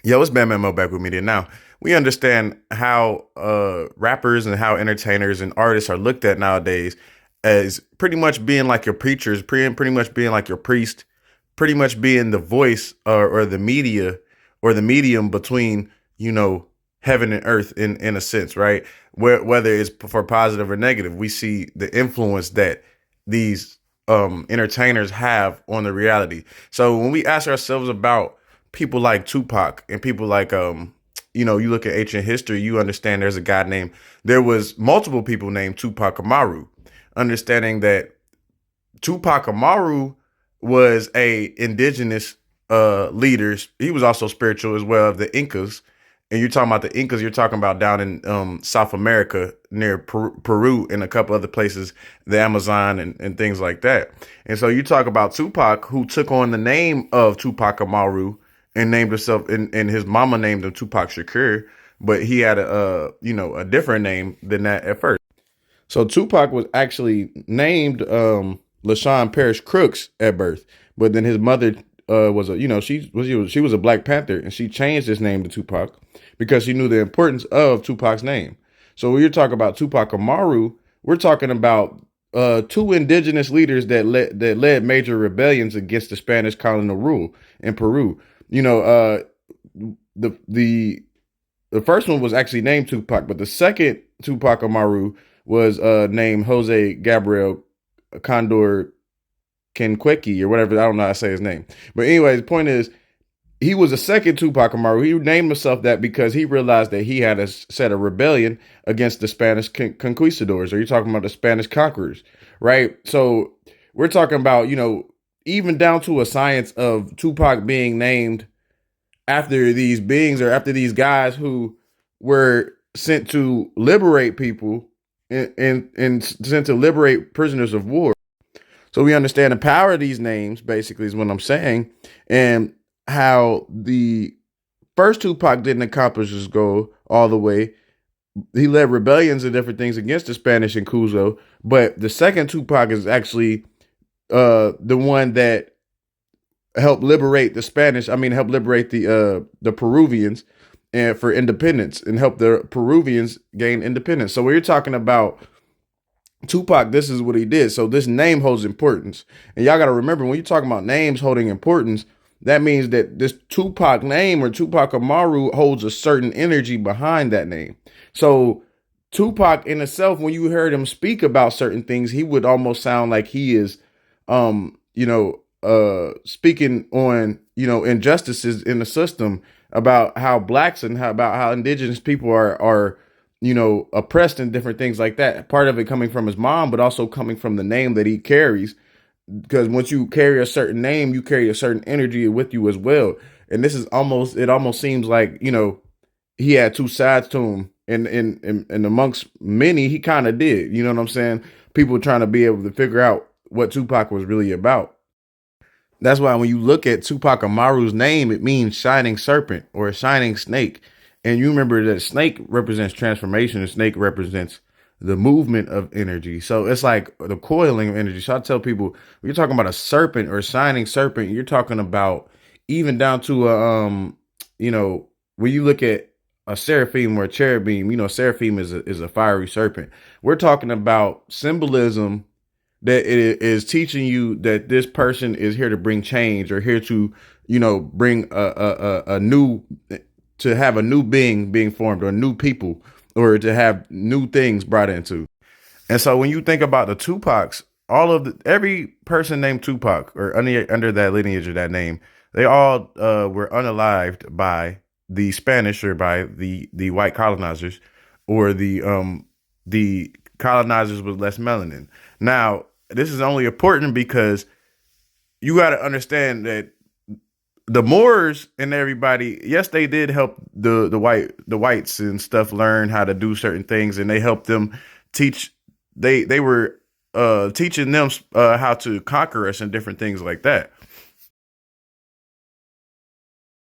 Yo, it's Bam Mo back with me there. Now, we understand how rappers and how entertainers and artists are looked at nowadays as pretty much being like your preachers, pretty much being like your priest, pretty much being the voice or the media or the medium between, you know, heaven and earth in a sense, right? Whether it's for positive or negative, we see the influence that these entertainers have on the reality. So when we ask ourselves about people like Tupac and people like you look at ancient history, you understand there was multiple people named Tupac Amaru, understanding that Tupac Amaru was a indigenous leaders. He was also spiritual as well of the Incas. And you're talking about the Incas, you're talking about down in South America near Peru and a couple other places, the Amazon and things like that. And so you talk about Tupac, who took on the name of Tupac Amaru and named himself, and his mama named him Tupac Shakur, but he had a different name than that at first. So Tupac was actually named LaShawn Parrish Crooks at birth, but then his mother was a she was a Black Panther, and she changed his name to Tupac because she knew the importance of Tupac's name. So when you're talking about Tupac Amaru, we're talking about two indigenous leaders that led major rebellions against the Spanish colonial rule in Peru. You know, the the the first one was actually named Tupac, but the second Tupac Amaru was named Jose Gabriel Condor Kenqueki or whatever. I don't know how to say his name. But anyway, the point is, he was the second Tupac Amaru. He named himself that because he realized that he had a set a rebellion against the Spanish conquistadors, or you're talking about the Spanish conquerors, right? So we're talking about, even down to a science of Tupac being named after these beings or after these guys who were sent to liberate people and sent to liberate prisoners of war. So we understand the power of these names, basically, is what I'm saying, and how the first Tupac didn't accomplish his goal all the way. He led rebellions and different things against the Spanish in Cuzo, but the second Tupac is actually the one that helped liberate the Spanish. I mean, help liberate the Peruvians and for independence and help the Peruvians gain independence. So when you're talking about Tupac, this is what he did. So this name holds importance. And y'all got to remember, when you're talking about names holding importance, that means that this Tupac name or Tupac Amaru holds a certain energy behind that name. So Tupac in itself, when you heard him speak about certain things, he would almost sound like he is, speaking on, injustices in the system about how blacks and about how indigenous people are oppressed and different things like that. Part of it coming from his mom, but also coming from the name that he carries. Because once you carry a certain name, you carry a certain energy with you as well. And it almost seems like, he had two sides to him. And amongst many, he kind of did. You know what I'm saying? People trying to be able to figure out what Tupac was really about. That's why when you look at Tupac Amaru's name, it means shining serpent or a shining snake. And you remember that snake represents transformation and snake represents the movement of energy. So it's like the coiling of energy. So I tell people, when you're talking about a serpent or a shining serpent, you're talking about even down to when you look at a seraphim or a cherubim, seraphim is a fiery serpent. We're talking about symbolism that it is teaching you that this person is here to bring change or here to, bring a new, to have a new being formed or new people or to have new things brought into. And so when you think about the Tupacs, every person named Tupac or under that lineage of that name, they all were unalived by the Spanish or by the white colonizers or the colonizers with less melanin. Now, this is only important because you got to understand that the Moors and everybody, yes, they did help the whites and stuff learn how to do certain things, and they helped them teach. They were teaching them how to conquer us and different things like that.